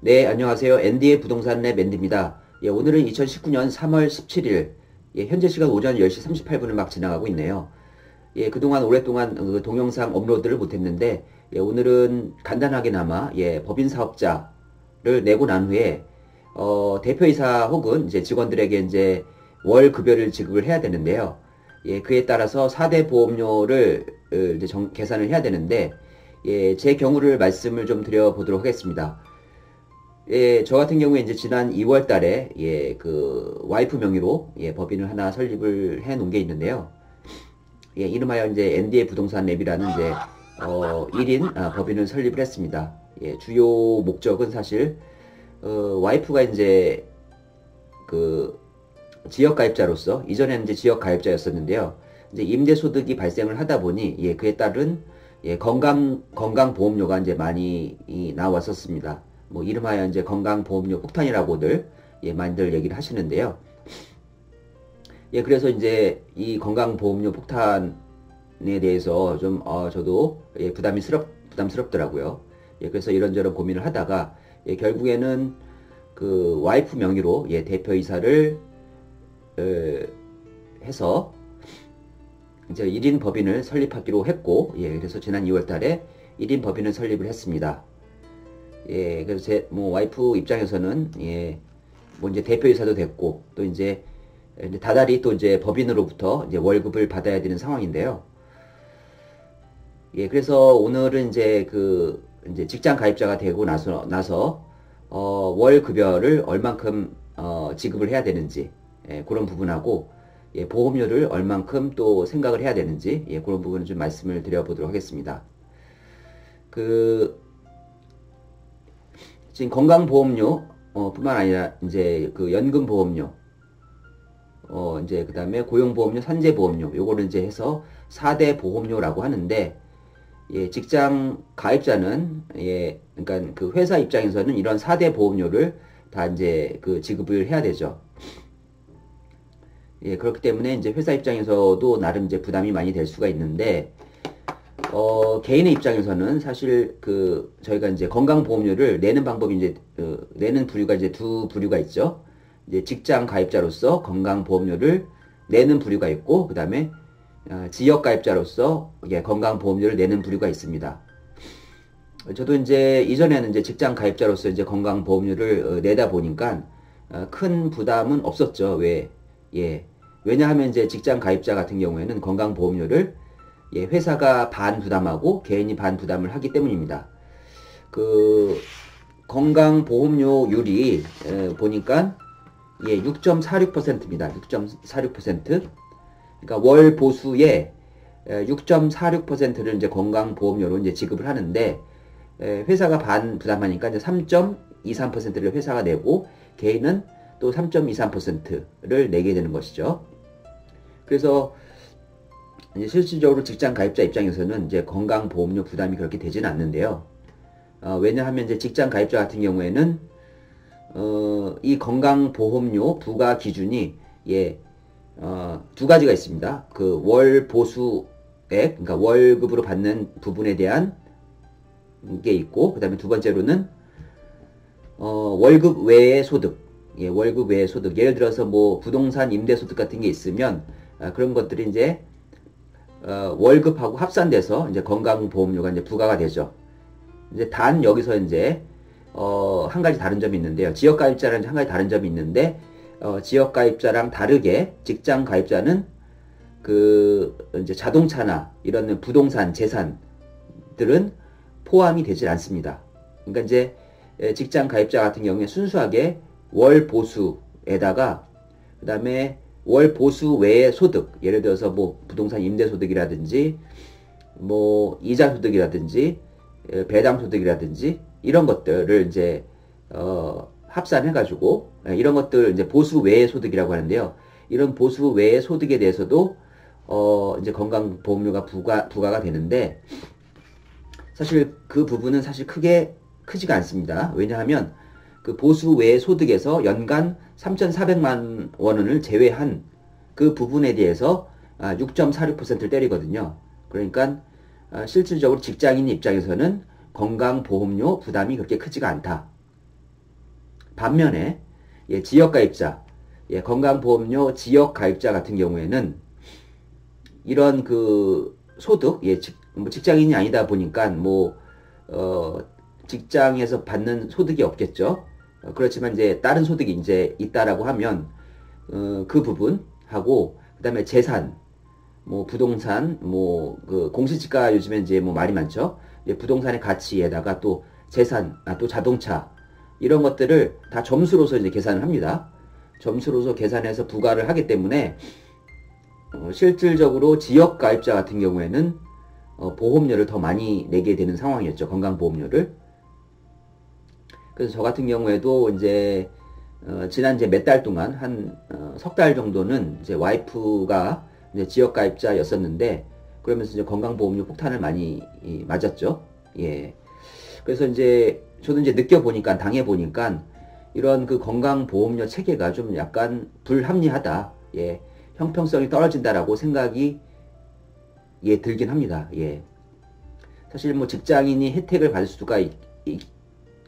네, 안녕하세요. 앤디의 부동산 랩 앤디입니다. 예, 오늘은 2019년 3월 17일, 예, 현재 시간 오전 10시 38분을 막 지나가고 있네요. 예, 그동안 오랫동안 동영상 업로드를 못했는데, 예, 오늘은 간단하게나마, 예, 법인 사업자를 내고 난 후에, 대표이사 혹은 이제 직원들에게 이제 월 급여를 지급을 해야 되는데요. 예, 그에 따라서 4대 보험료를 이제 계산을 해야 되는데, 예, 제 경우를 말씀을 좀 드려보도록 하겠습니다. 예, 저 같은 경우에 이제 지난 2월 달에, 예, 그, 와이프 명의로, 예, 법인을 하나 설립을 해 놓은 게 있는데요. 예, 이름하여 이제 ND의 부동산 랩이라는 이제, 1인 법인을 설립을 했습니다. 예, 주요 목적은 사실, 와이프가 이제, 그, 지역가입자로서, 이전에는 이제 지역가입자였었는데요. 이제 임대소득이 발생을 하다 보니, 예, 그에 따른, 예, 건강보험료가 이제 많이 나왔었습니다. 뭐 이름하여 이제 건강보험료 폭탄이라고들, 예, 많이들 얘기를 하시는데요. 예, 그래서 이제 이 건강보험료 폭탄에 대해서 좀 저도, 예, 부담스럽더라고요. 예, 그래서 이런저런 고민을 하다가, 예, 결국에는 그 와이프 명의로, 예, 대표이사를 해서 이제 1인 법인을 설립하기로 했고, 예, 그래서 지난 2월 달에 1인 법인을 설립을 했습니다. 예, 그래서 뭐, 와이프 입장에서는, 예, 뭐, 이제 대표이사도 됐고, 또 이제 다달이 또 이제 법인으로부터 이제 월급을 받아야 되는 상황인데요. 예, 그래서 오늘은 이제 이제 직장 가입자가 되고 월 급여를 얼만큼, 지급을 해야 되는지, 예, 그런 부분하고, 예, 보험료를 얼만큼 또 생각을 해야 되는지, 예, 그런 부분을 좀 말씀을 드려보도록 하겠습니다. 지금 건강보험료, 뿐만 아니라, 이제 연금보험료, 이제 그 다음에 고용보험료, 산재보험료, 요거를 이제 해서 4대 보험료라고 하는데, 예, 직장 가입자는, 예, 그러니까 그 회사 입장에서는 이런 4대 보험료를 다 이제 지급을 해야 되죠. 예, 그렇기 때문에 이제 회사 입장에서도 나름 이제 부담이 많이 될 수가 있는데, 개인의 입장에서는 사실 저희가 이제 건강보험료를 내는 방법이 이제, 내는 부류가 이제 두 부류가 있죠. 이제 직장 가입자로서 건강보험료를 내는 부류가 있고, 그 다음에, 지역 가입자로서, 예, 건강보험료를 내는 부류가 있습니다. 저도 이제 이전에는 이제 직장 가입자로서 이제 건강보험료를 내다 보니까, 큰 부담은 없었죠. 예. 왜냐하면 이제 직장 가입자 같은 경우에는 건강보험료를, 예, 회사가 반 부담하고 개인이 반 부담을 하기 때문입니다. 건강보험료율이 보니까, 예, 6.46%입니다. 6.46%. 그러니까 월 보수의 6.46%를 이제 건강보험료로 이제 지급을 하는데, 회사가 반 부담하니까 이제 3.23%를 회사가 내고 개인은 또 3.23%를 내게 되는 것이죠. 그래서 이제 실질적으로 직장 가입자 입장에서는 이제 건강보험료 부담이 그렇게 되지는 않는데요. 왜냐하면 이제 직장 가입자 같은 경우에는, 이 건강보험료 부과 기준이, 예, 두 가지가 있습니다. 월 보수액, 그러니까 월급으로 받는 부분에 대한 게 있고, 그 다음에 두 번째로는, 월급 외의 소득, 예, 월급 외의 소득. 예를 들어서 뭐 부동산 임대소득 같은 게 있으면, 그런 것들이 이제, 월급하고 합산돼서 이제 건강보험료가 이제 부과가 되죠. 이제 여기서 이제, 한 가지 다른 점이 있는데요. 지역가입자랑 한 가지 다른 점이 있는데, 지역가입자랑 다르게 직장 가입자는 이제 자동차나 이런 부동산 재산들은 포함이 되질 않습니다. 그러니까 이제 직장 가입자 같은 경우에 순수하게 월 보수에다가, 그 다음에 월 보수 외의 소득, 예를 들어서 뭐 부동산 임대소득이라든지, 뭐 이자 소득이라든지, 배당 소득이라든지, 이런 것들을 이제, 합산해가지고, 이런 것들 이제 보수 외의 소득이라고 하는데요. 이런 보수 외의 소득에 대해서도, 이제 건강보험료가 부과가 되는데, 사실 그 부분은 사실 크지가 않습니다. 왜냐하면 그 보수 외의 소득에서 연간 3,400만 원을 제외한 그 부분에 대해서 6.46%를 때리거든요. 그러니까 실질적으로 직장인 입장에서는 건강보험료 부담이 그렇게 크지가 않다. 반면에 예, 지역가입자, 예, 건강보험료 지역가입자 같은 경우에는 이런 그 소득, 예, 뭐 직장인이 아니다 보니까 뭐 직장에서 받는 소득이 없겠죠. 그렇지만 이제 다른 소득이 이제 있다라고 하면 그 부분하고 그다음에 재산, 뭐 부동산, 뭐 그 공시지가 요즘에 이제 뭐 말이 많죠. 이제 부동산의 가치에다가 또 재산, 또 자동차 이런 것들을 다 점수로서 이제 계산을 합니다. 점수로서 계산해서 부과를 하기 때문에 실질적으로 지역 가입자 같은 경우에는 보험료를 더 많이 내게 되는 상황이었죠. 건강보험료를. 그래서 저 같은 경우에도 이제 지난 이제 몇 달 동안 한 석 달 정도는 이제 와이프가 이제 지역 가입자였었는데 그러면서 이제 건강보험료 폭탄을 많이 맞았죠. 예. 그래서 이제 저도 이제 느껴보니까 당해보니까 이런 그 건강보험료 체계가 좀 약간 불합리하다. 예. 형평성이 떨어진다라고 생각이 예 들긴 합니다. 예. 사실 뭐 직장인이 혜택을 받을 수가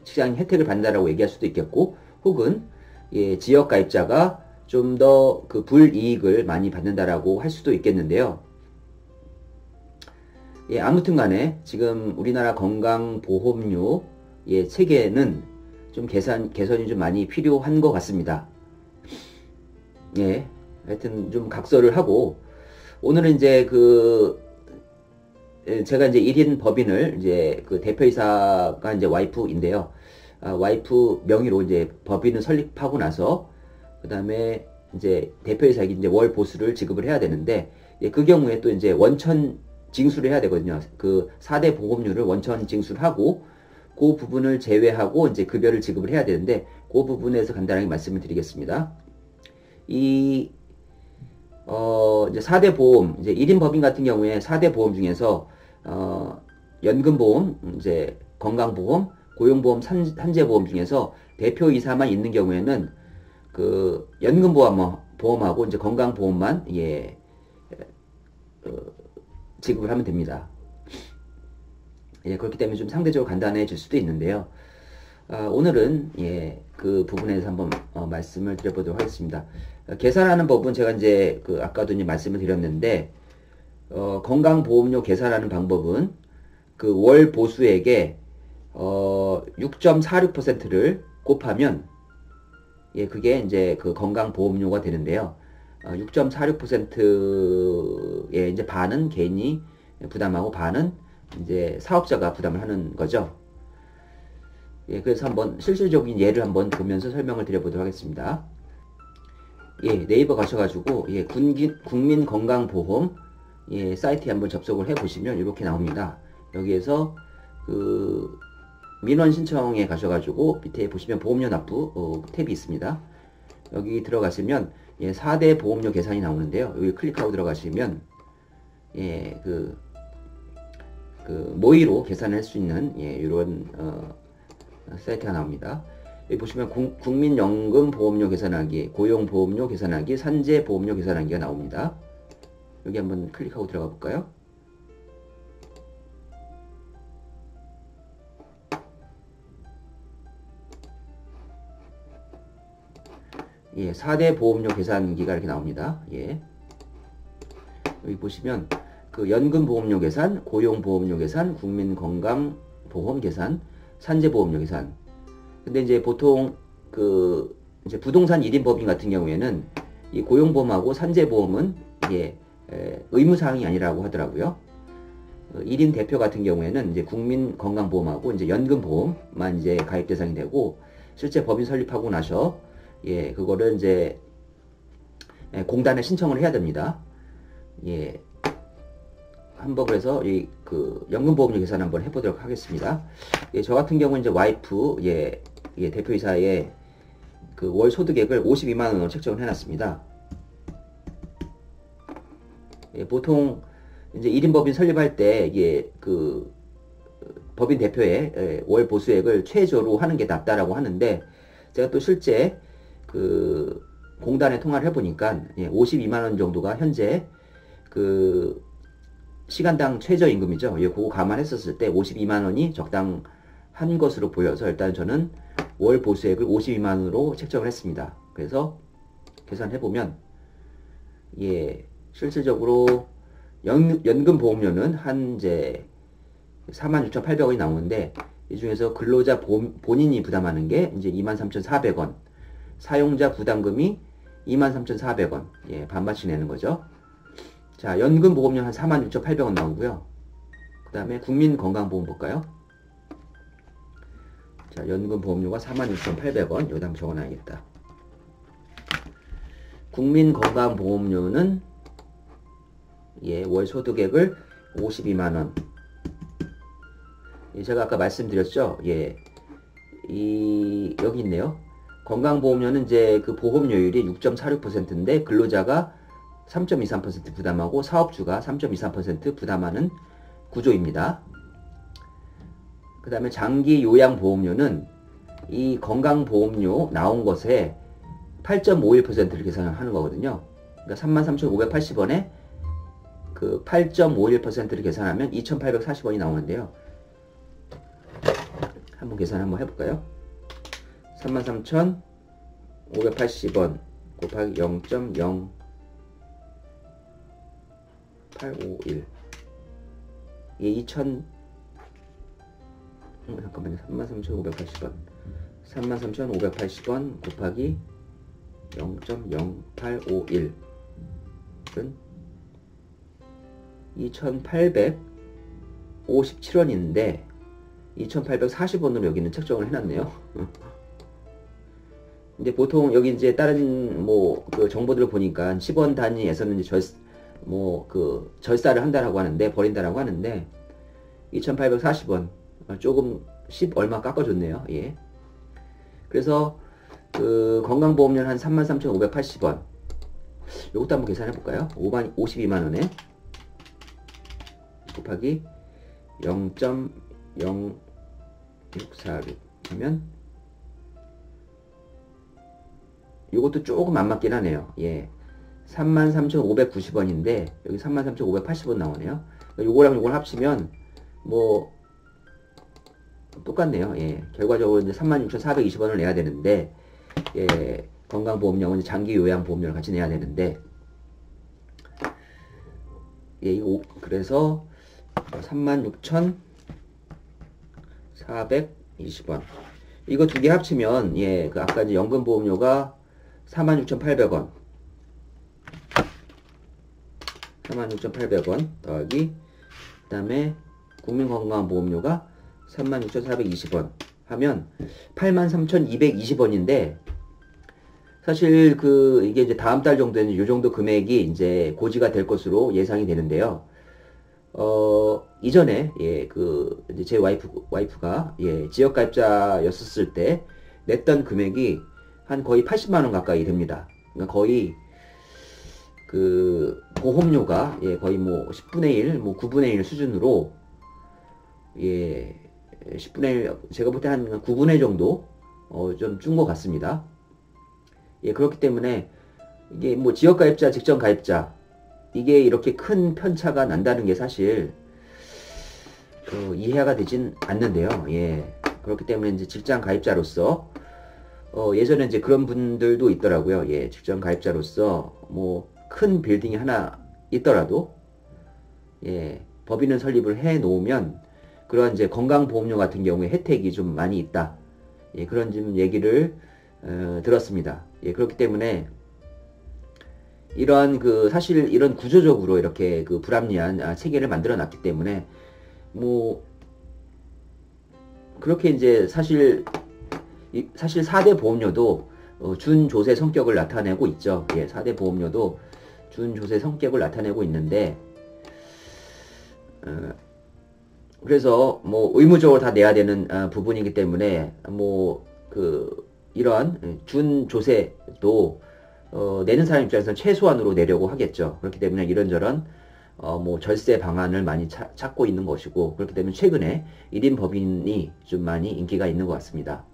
직장인 혜택을 받는다라고 얘기할 수도 있겠고 혹은 예, 지역 가입자가 좀 더 그 불이익을 많이 받는다라고 할 수도 있겠는데요. 예, 아무튼 간에 지금 우리나라 건강보험료 예, 체계는 좀 개선이 좀 많이 필요한 것 같습니다. 예, 하여튼 좀 각서를 하고 오늘은 이제 제가 이제 1인 법인을 이제 그 대표이사가 이제 와이프인데요. 와이프 명의로 이제 법인을 설립하고 나서 그 다음에 이제 대표이사에게 이제 월 보수를 지급을 해야 되는데 예, 그 경우에 또 이제 원천 징수를 해야 되거든요. 그 4대 보험료를 원천 징수하고 그 부분을 제외하고 이제 급여를 지급을 해야 되는데 그 부분에서 간단하게 말씀을 드리겠습니다. 이제 4대 보험, 이제 1인 법인 같은 경우에 4대 보험 중에서 연금보험, 이제 건강보험, 고용보험, 산재보험 중에서 대표이사만 있는 경우에는 그 연금보험하고 이제 건강보험만 예, 지급을 하면 됩니다. 예, 그렇기 때문에 좀 상대적으로 간단해질 수도 있는데요. 오늘은 예, 그 부분에 대해서 한번 말씀을 드려보도록 하겠습니다. 계산하는 법은 제가 이제 그 아까도 이제 말씀을 드렸는데 건강보험료 계산하는 방법은 그 월 보수액에 6.46%를 곱하면 예, 그게 이제 그 건강보험료가 되는데요. 6.46%의 이제 반은 개인이 부담하고 반은 이제 사업자가 부담을 하는 거죠. 예, 그래서 한번 실질적인 예를 한번 보면서 설명을 드려보도록 하겠습니다. 예, 네이버 가셔가지고 예, 국민건강보험 예, 사이트에 한번 접속을 해보시면 이렇게 나옵니다. 여기에서 그 민원 신청에 가셔가지고 밑에 보시면 보험료 납부 탭이 있습니다. 여기 들어가시면 예, 4대 보험료 계산이 나오는데요. 여기 클릭하고 들어가시면 예, 그 모의로 계산할 수 있는 예, 이런 사이트가 나옵니다. 여기 보시면 국민연금보험료 계산하기, 고용보험료 계산하기, 산재보험료 계산하기가 나옵니다. 여기 한번 클릭하고 들어가 볼까요? 예, 4대 보험료 계산기가 이렇게 나옵니다. 예. 여기 보시면 그 연금보험료 계산, 고용보험료 계산, 국민건강보험 계산, 산재보험료 계산. 근데 이제 보통 그 이제 부동산 1인 법인 같은 경우에는 이 고용보험하고 산재보험은 이게 의무사항이 아니라고 하더라고요. 1인 대표 같은 경우에는 이제 국민건강보험하고 이제 연금보험만 이제 가입 대상이 되고 실제 법인 설립하고 나서 예, 그거를 이제 공단에 신청을 해야 됩니다. 예. 한번 그래서 이 그 연금보험료 계산 한번 해보도록 하겠습니다. 예, 저 같은 경우는 이제 와이프 예, 대표이사의 그 월 소득액을 52만 원으로 책정을 해놨습니다. 예, 보통 이제 1인 법인 설립할 때 이게 그 법인 대표의 월 보수액을 최저로 하는 게 낫다라고 하는데 제가 또 실제 그 공단에 통화를 해보니까 예, 52만 원 정도가 현재 그 시간당 최저임금이죠. 예, 그거 감안했었을 때 52만 원이 적당한 것으로 보여서 일단 저는 월 보수액을 52만원으로 책정을 했습니다. 그래서 계산해보면 예, 실질적으로 연금보험료는 한 이제 46,800원이 나오는데 이 중에서 근로자 본인이 부담하는 게 이제 23,400원, 사용자 부담금이 23,400원, 예, 반반씩 내는 거죠. 자, 연금보험료 한 46,800원 나오고요. 그 다음에 국민건강보험 볼까요? 자, 연금보험료가 46,800원, 여기다 한번 적어놔야겠다. 국민건강보험료는 예, 월 소득액을 52만원. 예, 제가 아까 말씀드렸죠. 예, 여기 있네요. 건강보험료는 이제 그 보험료율이 6.46%인데 근로자가 3.23% 부담하고 사업주가 3.23% 부담하는 구조입니다. 그 다음에 장기요양보험료는 이 건강보험료 나온 것에 8.51%를 계산하는 거거든요. 그러니까 33,580원에 그 8.51%를 계산하면 2,840원이 나오는데요. 한번 계산 한번 해볼까요? 33,580원 곱하기 0.0851 예, 잠깐만요. 33,580원 33,580원 곱하기 0.0851은 2,857원인데 2,840원으로 여기는 책정을 해놨네요. 근데 보통 여기 이제 다른 뭐 그 정보들을 보니까 10원 단위에서는 이제 절사를 한다라고 하는데, 버린다라고 하는데 2,840원 조금 10 얼마 깎아줬네요. 예. 그래서 그 건강보험료는 한 33,580원. 요것도 한번 계산해 볼까요? 52만원에 곱하기 0.0646 하면 요것도 조금 안 맞긴 하네요. 예. 33,590원인데 여기 33,580원 나오네요. 요거랑 요걸 합치면 뭐 똑같네요. 예. 결과적으로 이제 36,420원을 내야 되는데, 예. 건강보험료는 장기 요양보험료를 같이 내야 되는데, 예. 그래서 36,420원. 이거 두 개 합치면, 예. 그 아까 이제 연금보험료가 46,800원. 46,800원 더하기, 그 다음에 국민건강보험료가 36,420원 하면 83,220원인데, 사실 이게 이제 다음 달 정도에는 이 정도 금액이 이제 고지가 될 것으로 예상이 되는데요. 이전에, 예, 이제 제 와이프가, 예, 지역가입자였었을 때 냈던 금액이 한 거의 80만원 가까이 됩니다. 그러니까 거의 보험료가, 예, 거의 뭐 10분의 1, 뭐 9분의 1 수준으로, 예, 10분의 1, 제가 볼 때 한 9분의 1 정도, 좀 준 것 같습니다. 예, 그렇기 때문에, 이게 뭐 지역가입자, 직전가입자, 이게 이렇게 큰 편차가 난다는 게 사실, 이해가 되진 않는데요. 예. 그렇기 때문에 이제 직장가입자로서, 예전에 이제 그런 분들도 있더라고요. 예, 직전가입자로서, 뭐, 큰 빌딩이 하나 있더라도, 예, 법인을 설립을 해 놓으면, 그런 이제 건강보험료 같은 경우에 혜택이 좀 많이 있다. 예, 그런 좀 얘기를 들었습니다. 예, 그렇기 때문에 이러한 사실 이런 구조적으로 이렇게 불합리한 체계를 만들어 놨기 때문에 뭐 그렇게 이제 사실 4대 보험료도 준조세 성격을 나타내고 있죠. 예, 4대 보험료도 준조세 성격을 나타내고 있는데 그래서 뭐 의무적으로 다 내야 되는 부분이기 때문에 뭐 이러한 준조세도 내는 사람 입장에서는 최소한으로 내려고 하겠죠. 그렇기 때문에 이런저런 뭐 절세 방안을 많이 찾고 있는 것이고, 그렇기 때문에 최근에 1인 법인이 좀 많이 인기가 있는 것 같습니다.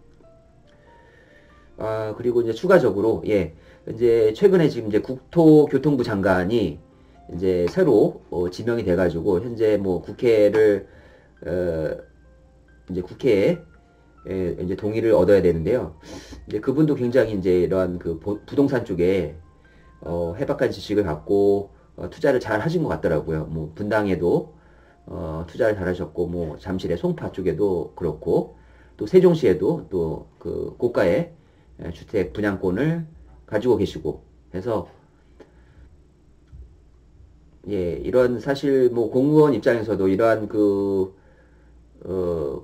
그리고 이제 추가적으로, 예, 이제 최근에 지금 이제 국토교통부 장관이 이제 새로 지명이 돼가지고 현재 뭐 국회를 이제 국회에 이제 동의를 얻어야 되는데요. 이제 그분도 굉장히 이제 이러한 그 부동산 쪽에 해박한 지식을 갖고 투자를 잘 하신 것 같더라고요. 뭐 분당에도 투자를 잘 하셨고, 뭐 잠실의 송파 쪽에도 그렇고, 또 세종시에도 또 그 고가의 주택 분양권을 가지고 계시고 해서, 예, 이런 사실 뭐 공무원 입장에서도 이러한 그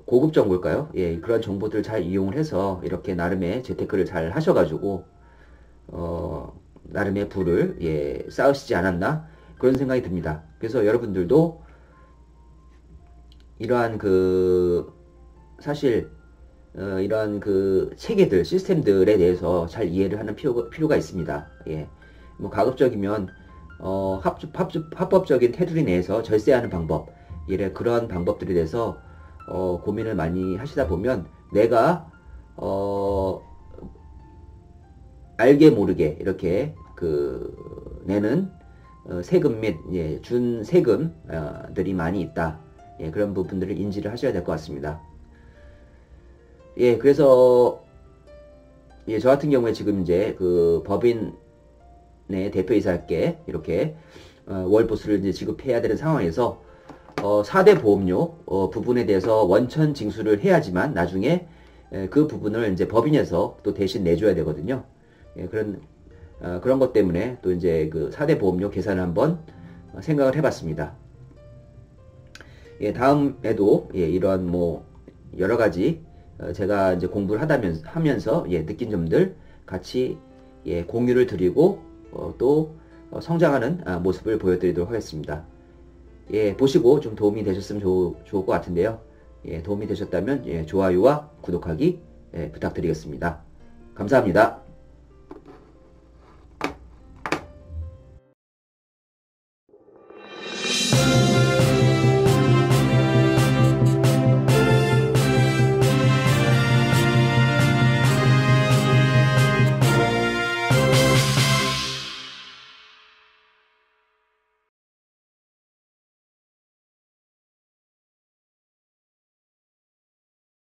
고급 정보일까요? 예, 그런 정보들을 잘 이용을 해서 이렇게 나름의 재테크를 잘 하셔가지고 나름의 부를 예, 쌓으시지 않았나 그런 생각이 듭니다. 그래서 여러분들도 이러한 그 사실 이러한 그 체계들 시스템들에 대해서 잘 이해를 하는 필요가 있습니다. 예, 뭐 가급적이면 합법적인 테두리 내에서 절세하는 방법, 이래 그러한 방법들에 대해서 고민을 많이 하시다 보면 내가 알게 모르게 이렇게 그 내는 세금 및 예, 준 세금들이 많이 있다. 예, 그런 부분들을 인지를 하셔야 될 것 같습니다. 예, 그래서 예, 저 같은 경우에 지금 이제 그 법인의 대표이사께 이렇게 월보수를 이제 지급해야 되는 상황에서 4대 보험료 부분에 대해서 원천 징수를 해야지만 나중에 그 부분을 이제 법인에서 또 대신 내줘야 되거든요. 예, 그런 것 때문에 또 이제 그 4대 보험료 계산을 한번 생각을 해봤습니다. 예, 다음에도 예, 이런 뭐 여러 가지 제가 이제 공부를 하면서 예, 느낀 점들 같이 예, 공유를 드리고 또 성장하는 모습을 보여드리도록 하겠습니다. 예, 보시고 좀 도움이 되셨으면 좋을 것 같은데요. 예, 도움이 되셨다면 예, 좋아요와 구독하기 예, 부탁드리겠습니다. 감사합니다.